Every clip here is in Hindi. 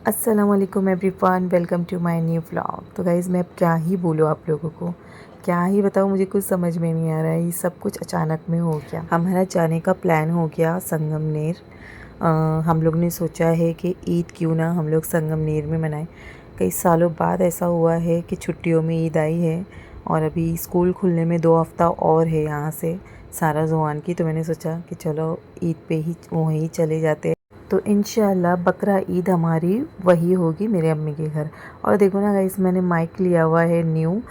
अस्सलाम वालेकुम everyone, welcome to my new vlog. तो गाइज़ मैं अब क्या ही बोलूँ आप लोगों को, क्या ही बताऊँ, मुझे कुछ समझ में नहीं आ रहा है। ये सब कुछ अचानक में हो गया। हमारा जाने का प्लान हो गया संगमनेर। हम लोग ने सोचा है कि ईद क्यों ना हम लोग संगमनेर में मनाएं। कई सालों बाद ऐसा हुआ है कि छुट्टियों में ईद आई है और अभी स्कूल खुलने में 2 हफ़्ता और है यहाँ से सारा ज़ुआन की। तो मैंने सोचा कि चलो ईद पे ही वहीं चले जाते हैं। तो इंशाल्लाह बकरा ईद हमारी वही होगी मेरे अम्मी के घर। और देखो ना गाइस, मैंने माइक लिया हुआ है न्यू,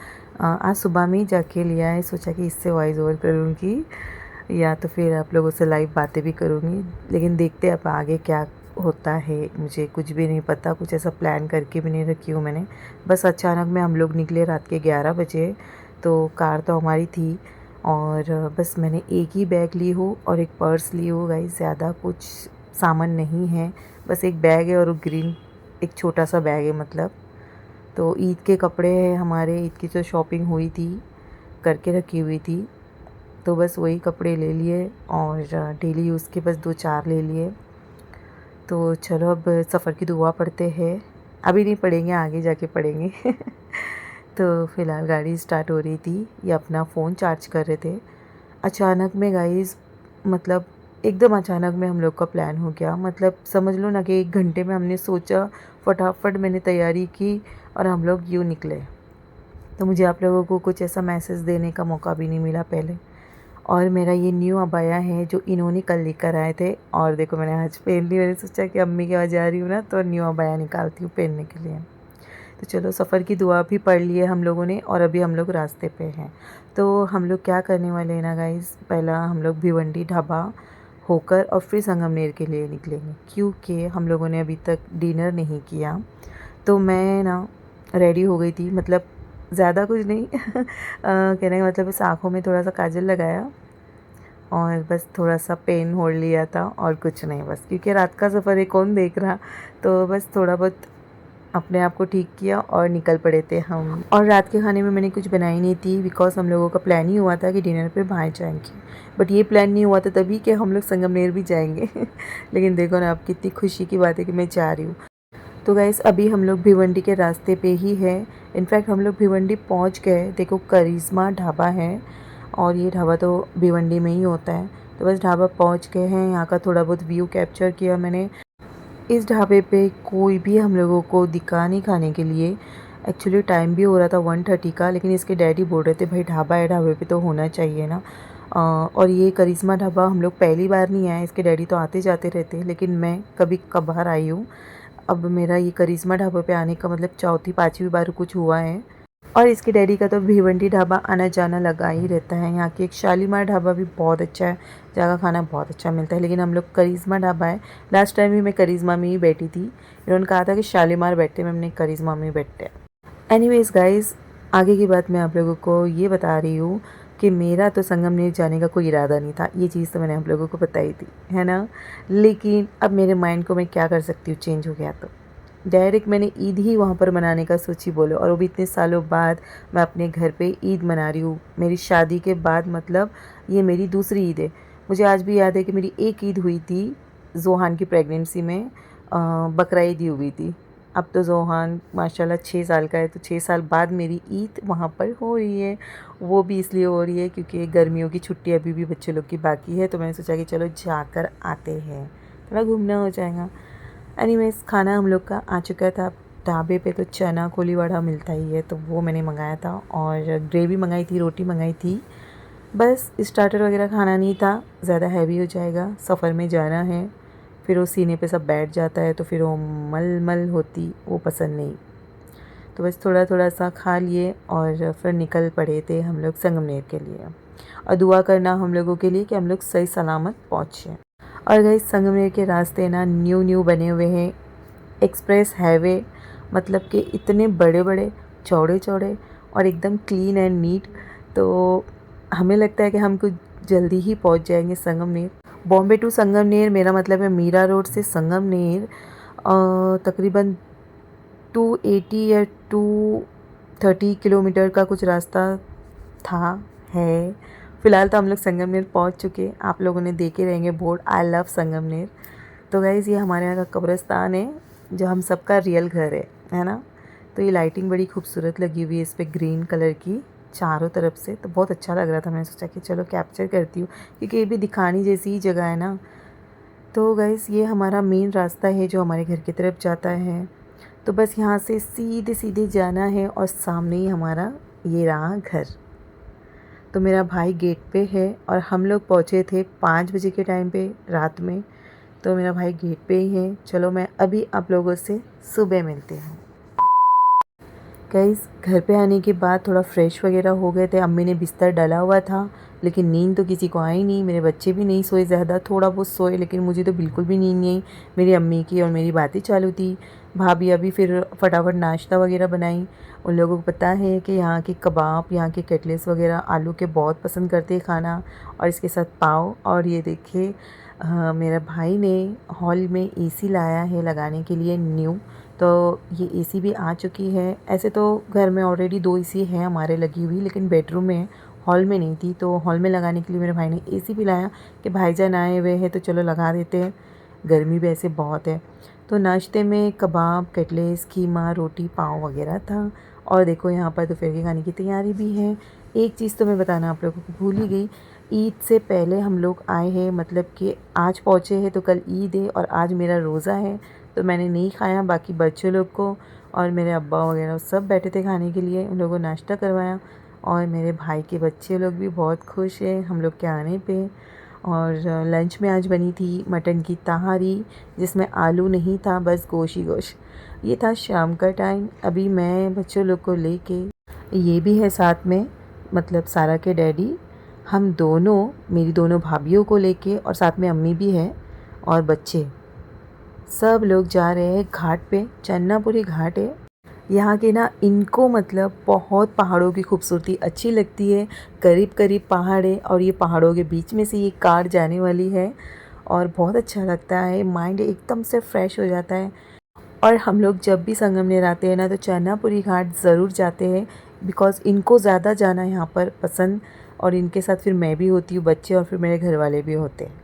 आज सुबह में ही जाके लिया है। सोचा कि इससे वॉइस ओवर करूँगी या तो फिर आप लोगों से लाइव बातें भी करूँगी, लेकिन देखते हैं अब आगे क्या होता है। मुझे कुछ भी नहीं पता, कुछ ऐसा प्लान करके भी नहीं रखी हूँ मैंने। बस अचानक में हम लोग निकले रात के 11 बजे। तो कार तो हमारी थी और बस मैंने एक ही बैग ली हो और एक पर्स ली हो गाइस, ज़्यादा कुछ सामान नहीं है। बस एक बैग है और वो ग्रीन एक छोटा सा बैग है मतलब। तो ईद के कपड़े हैं हमारे, ईद की तो शॉपिंग हुई थी, करके रखी हुई थी। तो बस वही कपड़े ले लिए और डेली यूज़ के बस 2-4 ले लिए। तो चलो अब सफ़र की दुआ पढ़ते हैं। अभी नहीं पढ़ेंगे, आगे जाके पढ़ेंगे। तो फ़िलहाल गाड़ी स्टार्ट हो रही थी, ये अपना फ़ोन चार्ज कर रहे थे। अचानक में गाइस, मतलब एकदम अचानक में हम लोग का प्लान हो गया। मतलब समझ लो ना कि 1 घंटे में हमने सोचा, फटाफट मैंने तैयारी की और हम लोग यूँ निकले। तो मुझे आप लोगों को कुछ ऐसा मैसेज देने का मौका भी नहीं मिला पहले। और मेरा ये न्यू अबाया है जो इन्होंने कल लेकर आए थे और देखो मैंने आज पहन ली। मैंने सोचा कि अम्मी के वहाँ जा रही हूँ ना तो न्यू अबाया निकालती हूँ पहनने के लिए। तो चलो सफ़र की दुआ भी पढ़ ली है हम लोगों ने और अभी हम लोग रास्ते पे हैं। तो हम लोग क्या करने वाले हैं ना गाइस, पहला हम लोग भिवंडी ढाबा होकर और फिर संगमनेर के लिए निकलेंगे, क्योंकि हम लोगों ने अभी तक डिनर नहीं किया। तो मैं ना रेडी हो गई थी, मतलब ज़्यादा कुछ नहीं कहने का मतलब बस आँखों में थोड़ा सा काजल लगाया और बस थोड़ा सा पेन होल्ड लिया था और कुछ नहीं, बस क्योंकि रात का सफ़र है, कौन देख रहा। तो बस थोड़ा बहुत अपने आप को ठीक किया और निकल पड़े थे हम। और रात के खाने में मैंने कुछ बनाई नहीं थी, बिकॉज़ हम लोगों का प्लान ही हुआ था कि डिनर पे बाहर जाएंगे। बट ये प्लान नहीं हुआ था तभी कि हम लोग संगमनेर भी जाएंगे। लेकिन देखो ना, अब कितनी खुशी की बात है कि मैं जा रही हूँ। तो गाइस अभी हम लोग भिवंडी के रास्ते पे ही है। इनफैक्ट हम लोग भिवंडी पहुँच गए। देखो करिश्मा ढाबा है और ये ढाबा तो भिवंडी में ही होता है। तो बस ढाबा पहुँच गए हैं, यहाँ का थोड़ा बहुत व्यू कैप्चर किया मैंने। इस ढाबे पे कोई भी हम लोगों को दिखा नहीं खाने के लिए। एक्चुअली टाइम भी हो रहा था 1:30 का, लेकिन इसके डैडी बोल रहे थे भाई ढाबा है, ढाबे पे तो होना चाहिए ना। और ये करिश्मा ढाबा हम लोग पहली बार नहीं आए, इसके डैडी तो आते जाते रहते हैं, लेकिन मैं कभी कभार आई हूँ। अब मेरा ये करिश्मा ढाबे पे आने का मतलब चौथी पाँचवीं बार कुछ हुआ है। और इसके डैडी का तो भिवंडी ढाबा आना जाना लगा ही रहता है। यहाँ की एक शालीमार ढाबा भी बहुत अच्छा है, जहाँ का खाना बहुत अच्छा मिलता है। लेकिन हम लोग करिश्मा ढाबा है, लास्ट टाइम भी मैं करिश्मा में ही बैठी थी। इन्होंने कहा था कि शालीमार बैठते, मैं हमने करिश्मा में बैठते हैं। एनीवेज गाइस, आगे की बात मैं आप लोगों को ये बता रही हूँ कि मेरा तो संगमनेर जाने का कोई इरादा नहीं था। ये चीज़ तो मैंने आप लोगों को बताई थी, है ना। लेकिन अब मेरे माइंड को मैं क्या कर सकती हूँ, चेंज हो गया। तो डायरेक्ट मैंने ईद ही वहाँ पर मनाने का सोची बोलो, और वो भी इतने सालों बाद मैं अपने घर पे ईद मना रही हूँ। मेरी शादी के बाद, मतलब ये मेरी दूसरी ईद है। मुझे आज भी याद है कि मेरी एक ईद हुई थी जोहान की प्रेगनेंसी में, बकरा ईद ही हुई थी। अब तो जोहान माशाल्लाह 6 साल का है, तो 6 साल बाद मेरी ईद वहाँ पर हो रही है। वो भी इसलिए हो रही है क्योंकि गर्मियों की छुट्टी अभी भी बच्चे लोग की बाकी है। तो मैंने सोचा कि चलो जाकर आते हैं, थोड़ा घूमना हो जाएगा। एनीवेज खाना हम लोग का आ चुका था। ढाबे पे तो चना कोली वड़ा मिलता ही है, तो वो मैंने मंगाया था और ग्रेवी मंगाई थी, रोटी मंगाई थी। बस स्टार्टर वगैरह खाना नहीं था, ज़्यादा हैवी हो जाएगा, सफ़र में जाना है। फिर वो सीने पे सब बैठ जाता है तो फिर वो मल मल होती, वो पसंद नहीं। तो बस थोड़ा थोड़ा सा खा लिए और फिर निकल पड़े थे हम लोग संगमनेर के लिए। और दुआ करना हम लोगों के लिए कि हम लोग सही सलामत पहुँचें। और गाइस संगमनेर के रास्ते ना न्यू न्यू बने हुए हैं, एक्सप्रेस हाईवे, मतलब कि इतने बड़े बड़े, चौड़े चौड़े और एकदम क्लीन एंड नीट। तो हमें लगता है कि हम कुछ जल्दी ही पहुंच जाएंगे संगमनेर। बॉम्बे टू संगमनेर मेरा मतलब है मीरा रोड से संगमनेर तकरीबन 280 या 230 किलोमीटर का कुछ रास्ता था, है। फ़िलहाल तो हम लोग संगमनेर पहुंच चुके। आप लोगों ने देखे रहेंगे बोर्ड, आई लव संगमनेर। तो गाइज़ ये हमारे यहाँ का कब्रिस्तान है, जो हम सबका रियल घर है ना। तो ये लाइटिंग बड़ी खूबसूरत लगी हुई है इस पर ग्रीन कलर की चारों तरफ से, तो बहुत अच्छा लग रहा था। मैंने सोचा कि चलो कैप्चर करती हूँ क्योंकि ये भी दिखाने जैसी ही जगह है ना। तो गाइस ये हमारा मेन रास्ता है जो हमारे घर की तरफ जाता है। तो बस यहाँ से सीधे सीधे जाना है और सामने ही हमारा ये रहा घर। तो मेरा भाई गेट पे है और हम लोग पहुँचे थे 5 बजे के टाइम पे रात में। तो मेरा भाई गेट पे ही है। चलो मैं अभी आप लोगों से सुबह मिलते हैं। गाइस घर पे आने के बाद थोड़ा फ्रेश वगैरह हो गए थे। अम्मी ने बिस्तर डाला हुआ था लेकिन नींद तो किसी को आई नहीं। मेरे बच्चे भी नहीं सोए, ज़्यादा थोड़ा बहुत सोए लेकिन मुझे तो बिल्कुल भी नींद नहीं आई। मेरी अम्मी की और मेरी बातें चालू थी। भाभी अभी फिर फटाफट नाश्ता वगैरह बनाई। उन लोगों को पता है कि यहाँ के कबाब, यहाँ के कटलेट्स वगैरह आलू के बहुत पसंद करते हैं खाना, और इसके साथ पाव। और ये देखिए मेरा भाई ने हॉल में एसी लाया है लगाने के लिए न्यू। तो ये एसी भी आ चुकी है। ऐसे तो घर में ऑलरेडी 2 एसी हैं हमारे लगी हुई, लेकिन बेडरूम में हॉल में नहीं थी। तो हॉल में लगाने के लिए मेरे भाई ने एसी भी लाया कि भाईजान आए हुए हैं तो चलो लगा देते हैं, गर्मी भी ऐसे बहुत है। तो नाश्ते में कबाब, कटलेट्स, कीमा, रोटी, पाव वगैरह था। और देखो यहाँ पर दोपहर के खाने की तैयारी भी है। एक चीज़ तो मैं बताना आप लोगों को भूल ही गई, ईद से पहले हम लोग आए हैं, मतलब कि आज पहुँचे हैं तो कल ईद है और आज मेरा रोज़ा है। तो मैंने नहीं खाया, बाकी बच्चों लोग को और मेरे अब्बा वगैरह सब बैठे थे खाने के लिए, उन लोगों को नाश्ता करवाया। और मेरे भाई के बच्चे लोग भी बहुत खुश हैं हम लोग के आने पे। और लंच में आज बनी थी मटन की तहारी जिसमें आलू नहीं था, बस गोश्त ही गोश्त। ये था शाम का टाइम। अभी मैं बच्चों लोग को लेके, ये भी है साथ में, मतलब सारा के डैडी, हम दोनों, मेरी दोनों भाभीयों को लेके, और साथ में अम्मी भी है और बच्चे, सब लोग जा रहे हैं घाट पे। चन्नापुरी घाट है यहाँ के ना। इनको मतलब बहुत पहाड़ों की खूबसूरती अच्छी लगती है। करीब करीब पहाड़ है और ये पहाड़ों के बीच में से ये कार जाने वाली है और बहुत अच्छा लगता है, माइंड एकदम से फ्रेश हो जाता है। और हम लोग जब भी संगमनेर आते हैं ना तो चन्नापुरी घाट ज़रूर जाते हैं, बिकॉज़ इनको ज़्यादा जाना यहाँ पर पसंद, और इनके साथ फिर मैं भी होती हूँ, बच्चे और फिर मेरे घर वाले भी होते हैं।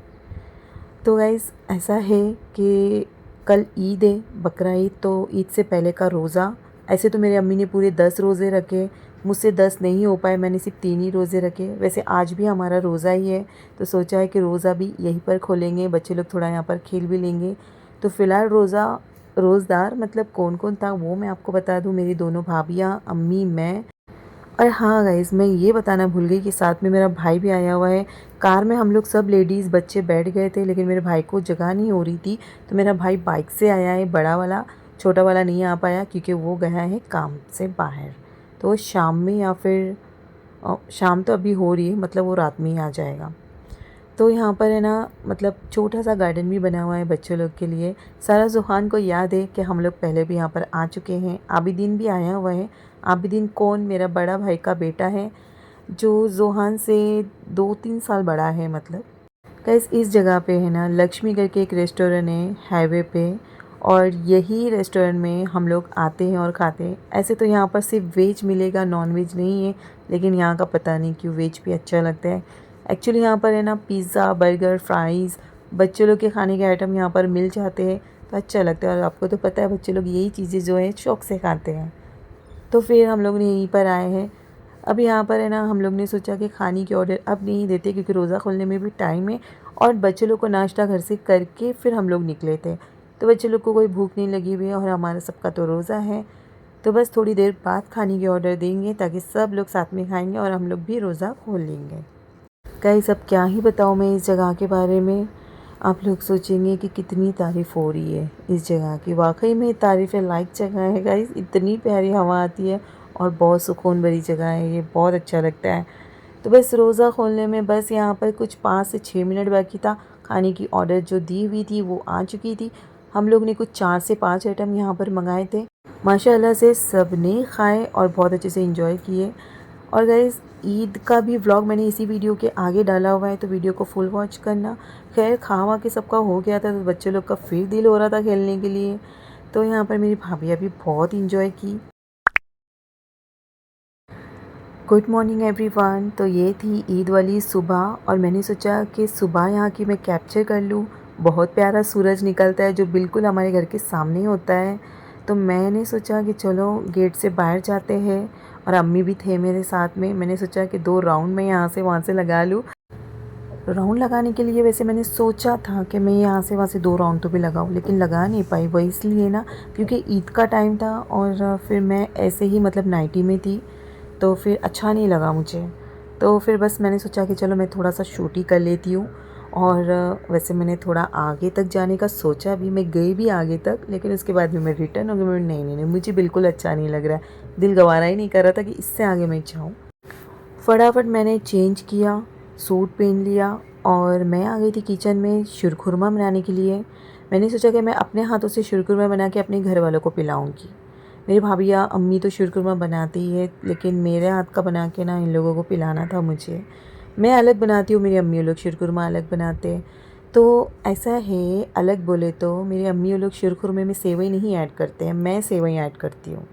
तो गाइज़ ऐसा है कि कल ईद है, बकरा ईद, तो ईद से पहले का रोज़ा। ऐसे तो मेरी अम्मी ने पूरे 10 रोज़े रखे, मुझसे 10 नहीं हो पाए, मैंने सिर्फ 3 ही रोज़े रखे। वैसे आज भी हमारा रोज़ा ही है, तो सोचा है कि रोज़ा भी यहीं पर खोलेंगे, बच्चे लोग थोड़ा यहाँ पर खेल भी लेंगे। तो फ़िलहाल रोज़दार मतलब कौन कौन था वो मैं आपको बता दूँ। मेरी दोनों भाभियाँ, अम्मी, मैं। और हाँ गाइज़, मैं ये बताना भूल गई कि साथ में मेरा भाई भी आया हुआ है। कार में हम लोग सब लेडीज़ बच्चे बैठ गए थे, लेकिन मेरे भाई को जगह नहीं हो रही थी, तो मेरा भाई बाइक से आया है, बड़ा वाला। छोटा वाला नहीं आ पाया क्योंकि वो गया है काम से बाहर। तो शाम में या फिर शाम तो अभी हो रही है, मतलब वो रात में ही आ जाएगा। तो यहाँ पर है ना, मतलब छोटा सा गार्डन भी बना हुआ है बच्चों लोग के लिए। सारा ज़ुहान को याद है कि हम लोग पहले भी यहाँ पर आ चुके हैं। आबिदीन भी आया हुआ है। आबिदीन कौन, मेरा बड़ा भाई का बेटा है जो ज़ुहान से 2-3 साल बड़ा है। मतलब गाइस इस जगह पे है ना लक्ष्मी करके एक रेस्टोरेंट है हाईवे पे, और यही रेस्टोरेंट में हम लोग आते हैं और खाते हैं। ऐसे तो यहाँ पर सिर्फ वेज मिलेगा, नॉन वेज नहीं है, लेकिन यहाँ का पता नहीं क्यों वेज भी अच्छा लगता है। एक्चुअली यहाँ पर है ना पिज़्ज़ा, बर्गर, फ्राइज़, बच्चों लोग के खाने के आइटम यहाँ पर मिल जाते हैं, तो अच्छा लगता है। और आपको तो पता है बच्चे लोग यही चीज़ें जो है शौक़ से खाते हैं। तो फिर हम लोग ने यहीं पर आए हैं। अब यहाँ पर है ना हम लोग ने सोचा कि खाने के ऑर्डर अब नहीं देते क्योंकि रोज़ा खोलने में भी टाइम है, और बच्चे लोग को नाश्ता घर से करके फिर हम लोग निकले थे। तो बच्चे लोग को कोई भूख नहीं लगी हुई है और हमारा सबका तो रोज़ा है, तो बस थोड़ी देर बाद खाने के ऑर्डर देंगे ताकि सब लोग साथ में खाएंगे और हम लोग भी रोज़ा खोल लेंगे। गाइस अब क्या ही बताऊँ मैं इस जगह के बारे में। आप लोग सोचेंगे कि कितनी तारीफ़ हो रही है इस जगह की। वाकई में तारीफ़ लायक जगह है गाइस। इतनी प्यारी हवा आती है और बहुत सुकून भरी जगह है ये, बहुत अच्छा लगता है। तो बस रोज़ा खोलने में बस यहाँ पर कुछ 5 से 6 मिनट बाकी था। खाने की ऑर्डर जो दी हुई थी वो आ चुकी थी। हम लोग ने कुछ 4 से 5 आइटम यहाँ पर मंगाए थे। माशाल्लाह से सब ने खाए और बहुत अच्छे से एंजॉय किए। और गाइस ईद का भी व्लॉग मैंने इसी वीडियो के आगे डाला हुआ है, तो वीडियो को फुल वॉच करना। खैर खावा के सबका हो गया था, तो बच्चे लोग का फिर दिल हो रहा था खेलने के लिए, तो यहाँ पर मेरी भाभियाँ भी बहुत इंजॉय की। Good morning everyone. तो ये थी ईद वाली सुबह, और मैंने सोचा कि सुबह यहाँ की मैं कैप्चर कर लूँ। बहुत प्यारा सूरज निकलता है जो बिल्कुल हमारे घर के सामने होता है। तो मैंने सोचा कि चलो गेट से बाहर जाते हैं, और अम्मी भी थे मेरे साथ में। मैंने सोचा कि 2 राउंड मैं यहाँ से वहाँ से लगा लूँ। राउंड लगाने के लिए वैसे मैंने सोचा था कि मैं यहाँ से वहाँ से 2 राउंड तो भी लगाऊँ, लेकिन लगा नहीं पाई। वो इसलिए ना क्योंकि ईद का टाइम था और फिर मैं ऐसे ही मतलब नाइटी में थी, तो फिर अच्छा नहीं लगा मुझे। तो फिर बस मैंने सोचा कि चलो मैं थोड़ा सा शूट ही कर लेती हूँ। और वैसे मैंने थोड़ा आगे तक जाने का सोचा भी, मैं गई भी आगे तक, लेकिन उसके बाद भी मैं रिटर्न हो गई। मैं नहीं नहीं नहीं, मुझे बिल्कुल अच्छा नहीं लग रहा है, दिल गवारा ही नहीं कर रहा था कि इससे आगे मैं जाऊँ। फटाफट मैंने चेंज किया, सूट पहन लिया और मैं आ गई थी किचन में शीरखुरमा बनाने के लिए। मैंने सोचा कि मैं अपने हाथों से शीरखुरमा बना के अपने घर वालों को पिलाऊंगी। मेरी भाभी या अम्मी तो शीरखुरमा बनाती ही है, लेकिन मेरे हाथ का बना के ना इन लोगों को पिलाना था मुझे। मैं अलग बनाती हूँ, मेरी अम्मी लोग शीरखुरमा अलग बनाते हैं। तो ऐसा है, अलग बोले तो मेरी अम्मी लोग शीरखुरमे में सेवई नहीं ऐड करते हैं, मैं सेवई ऐड करती हूँ।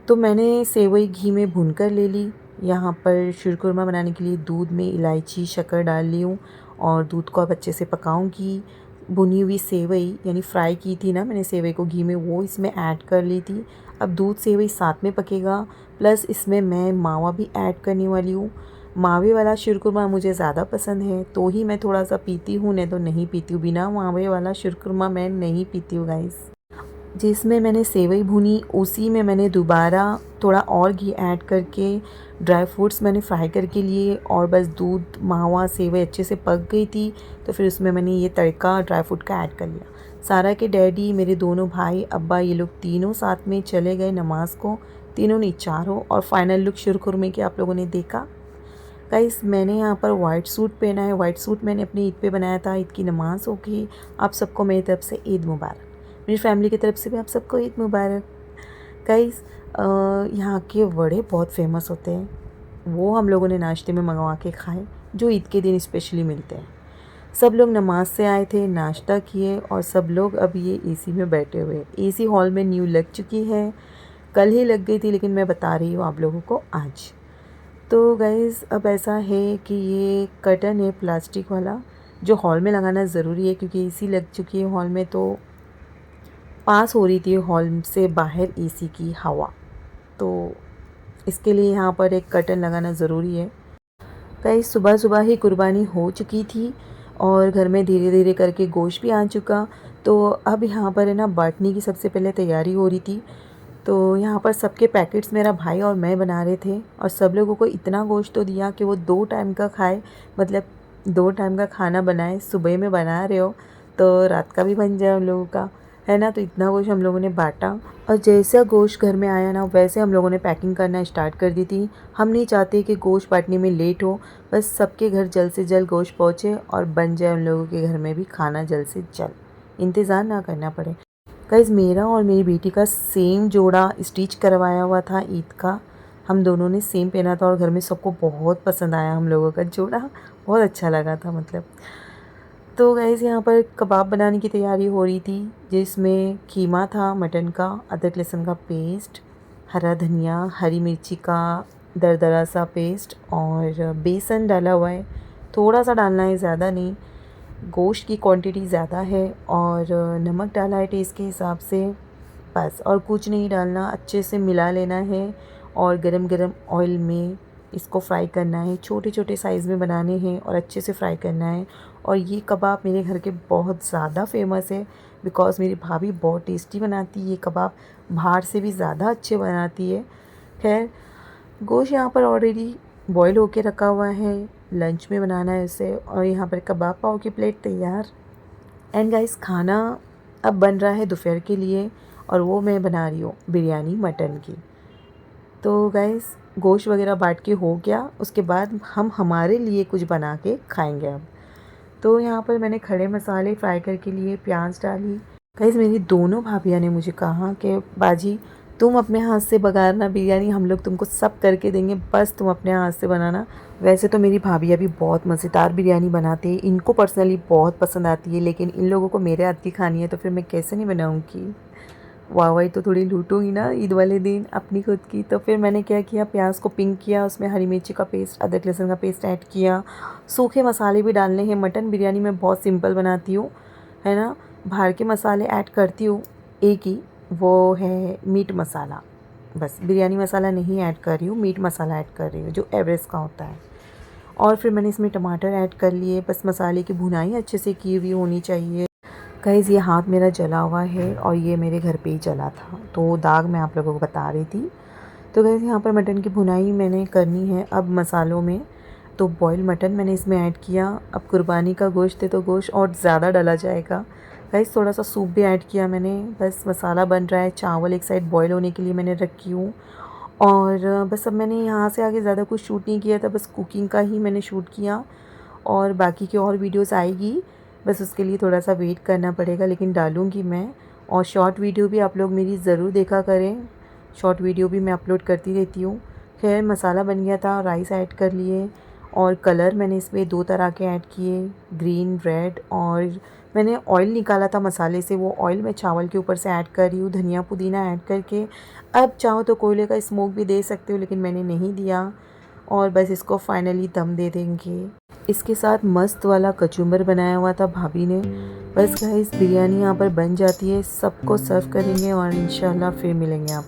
तो मैंने सेवई घी में भूनकर ले ली। यहाँ पर शीरकुरमा बनाने के लिए दूध में इलायची शक्कर डाल ली हूँ और दूध को अब अच्छे से पकाऊंगी। भुनी हुई सेवई यानी फ्राई की थी ना मैंने सेवई को घी में, वो इसमें ऐड कर ली थी। अब दूध सेवई साथ में पकेगा, प्लस इसमें मैं मावा भी ऐड करने वाली हूँ। मावे वाला शीरकुरमा मुझे ज़्यादा पसंद है तो ही मैं थोड़ा सा पीती हूँ, नहीं तो नहीं पीती हूँ। बिना मावे वाला शीरकुरमा मैं नहीं पीती हूँ गाइस। जिसमें मैंने सेवई भुनी उसी में मैंने दोबारा थोड़ा और घी ऐड करके ड्राई फ्रूट्स मैंने फ्राई करके लिए, और बस दूध मावा सेवई अच्छे से पक गई थी तो फिर उसमें मैंने ये तड़का ड्राई फ्रूट का ऐड कर लिया। सारा के डैडी, मेरे दोनों भाई, अब्बा, ये लोग तीनों साथ में चले गए नमाज़ को। तीनों नहीं, चारों। और फाइनल लुक शीरखुरमे की आप लोगों ने देखा। गाइस मैंने यहाँ पर वाइट सूट पहना है। वाइट सूट मैंने अपनी ईद पे बनाया था। ईद की नमाज़ हो गई। आप सबको मेरी तरफ से ईद मुबारक। मेरी फैमिली की तरफ से भी आप सबको ईद मुबारक। गाइस यहाँ के वड़े बहुत फेमस होते हैं, वो हम लोगों ने नाश्ते में मंगवा के खाए, जो ईद के दिन स्पेशली मिलते हैं। सब लोग नमाज से आए थे, नाश्ता किए और सब लोग अब ये एसी में बैठे हुए। एसी हॉल में न्यू लग चुकी है, कल ही लग गई थी, लेकिन मैं बता रही हूँ आप लोगों को आज। तो गाइज़ अब ऐसा है कि ये कर्टन है प्लास्टिक वाला, जो हॉल में लगाना ज़रूरी है क्योंकि एसी लग चुकी है हॉल में, तो पास हो रही थी हॉल से बाहर एसी की हवा, तो इसके लिए यहाँ पर एक कर्टन लगाना ज़रूरी है। गाइस सुबह सुबह ही कुर्बानी हो चुकी थी और घर में धीरे धीरे करके गोश्त भी आ चुका। तो अब यहाँ पर है ना बांटने की सबसे पहले तैयारी हो रही थी। तो यहाँ पर सबके पैकेट्स मेरा भाई और मैं बना रहे थे, और सब लोगों को इतना गोश्त तो दिया कि वो 2 टाइम का खाए, मतलब 2 टाइम का खाना बनाए। सुबह में बना रहे हो तो रात का भी बन जाए उन लोगों का, है ना। तो इतना गोश्त हम लोगों ने बांटा, और जैसा गोश्त घर में आया ना वैसे हम लोगों ने पैकिंग करना स्टार्ट कर दी थी। हम नहीं चाहते कि गोश्त बांटने में लेट हो, बस सबके घर जल्द से जल्द गोश्त पहुँचे और बन जाए उन लोगों के घर में भी खाना जल्द से जल्द, इंतज़ार ना करना पड़े। गाइस मेरा और मेरी बेटी का सेम जोड़ा स्टिच करवाया हुआ था ईद का। हम दोनों ने सेम पहना था और घर में सबको बहुत पसंद आया हम लोगों का जोड़ा, बहुत अच्छा लगा था मतलब। तो गाइस यहाँ पर कबाब बनाने की तैयारी हो रही थी, जिसमें कीमा था मटन का, अदरक लहसुन का पेस्ट, हरा धनिया, हरी मिर्ची का दरदरा सा पेस्ट, और बेसन डाला हुआ है। थोड़ा सा डालना है, ज़्यादा नहीं। गोश्त की क्वांटिटी ज़्यादा है, और नमक डाला है टेस्ट के हिसाब से, बस और कुछ नहीं डालना। अच्छे से मिला लेना है और गरम गरम ऑयल में इसको फ्राई करना है। छोटे छोटे साइज़ में बनाने हैं और अच्छे से फ्राई करना है। और ये कबाब मेरे घर के बहुत ज़्यादा फेमस है, बिकॉज़ मेरी भाभी बहुत टेस्टी बनाती है ये कबाब, बाहर से भी ज़्यादा अच्छे बनाती है। खैर गोश्त यहाँ पर ऑलरेडी बॉईल होके रखा हुआ है, लंच में बनाना है इसे, और यहाँ पर कबाब पाव की प्लेट तैयार। एंड गाइस खाना अब बन रहा है दोपहर के लिए, और वो मैं बना रही हूँ बिरयानी मटन की। तो गाइस गोश्त वगैरह बांट के हो गया, उसके बाद हम हमारे लिए कुछ बना के खाएंगे अब। तो यहाँ पर मैंने खड़े मसाले फ्राई करके लिए, प्याज डाली। गाइस मेरी दोनों भाभियाँ ने मुझे कहा कि बाजी तुम अपने हाथ से बघारना बिरयानी, हम लोग तुमको सब करके देंगे, बस तुम अपने हाथ से बनाना। वैसे तो मेरी भाभियाँ भी बहुत मज़ेदार बिरयानी बनाती है, इनको पर्सनली बहुत पसंद आती है, लेकिन इन लोगों को मेरे हाथ की खानी है तो फिर मैं कैसे नहीं बनाऊँगी। वाह तो थोड़ी लूटूंगी ना ईद वाले दिन अपनी खुद की। तो फिर मैंने क्या किया, प्याज को पिंक किया, उसमें हरी मिर्ची का पेस्ट, अदरक लहसुन का पेस्ट ऐड किया। सूखे मसाले भी डालने हैं। मटन बिरयानी मैं बहुत सिंपल बनाती हूँ, है ना, बाहर के मसाले ऐड करती हूँ एक ही, वो है मीट मसाला। बस बिरयानी मसाला नहीं ऐड कर रही हूँ, मीट मसाला ऐड कर रही हूँ जो एवरेस्ट का होता है। और फिर मैंने इसमें टमाटर ऐड कर लिए। बस मसाले की भुनाई अच्छे से की हुई होनी चाहिए। गाइस ये हाथ मेरा जला हुआ है और ये मेरे घर पे ही जला था, तो दाग मैं आप लोगों को बता रही थी। तो गाइस यहाँ पर मटन की भुनाई मैंने करनी है अब मसालों में। तो बॉयल मटन मैंने इसमें ऐड किया। अब कुर्बानी का गोश्त है तो गोश्त और ज़्यादा डाला जाएगा। गाइस थोड़ा सा सूप भी ऐड किया मैंने। बस मसाला बन रहा है, चावल एक साइड बॉयल होने के लिए मैंने रखी हूँ। और बस अब मैंने यहाँ से आगे ज़्यादा कुछ शूट नहीं किया था, बस कुकिंग का ही मैंने शूट किया। और बाकी की और वीडियोस आएगी, बस उसके लिए थोड़ा सा वेट करना पड़ेगा, लेकिन डालूँगी मैं। और शॉर्ट वीडियो भी आप लोग मेरी ज़रूर देखा करें, शॉर्ट वीडियो भी मैं अपलोड करती रहती हूँ। खैर मसाला बन गया था, राइस ऐड कर लिए और कलर मैंने इसमें 2 तरह के ऐड किए, ग्रीन रेड। और मैंने ऑयल निकाला था मसाले से, वो ऑयल मैं चावल के ऊपर से ऐड कर रही हूँ, धनिया पुदीना ऐड करके। अब चाहो तो कोयले का स्मोक भी दे सकते हो, लेकिन मैंने नहीं दिया। और बस इसको फाइनली दम दे देंगे। इसके साथ मस्त वाला कचुम्बर बनाया हुआ था भाभी ने। बस गाइस बिरयानी यहाँ पर बन जाती है, सबको सर्व करेंगे और इंशाल्लाह फिर मिलेंगे आप।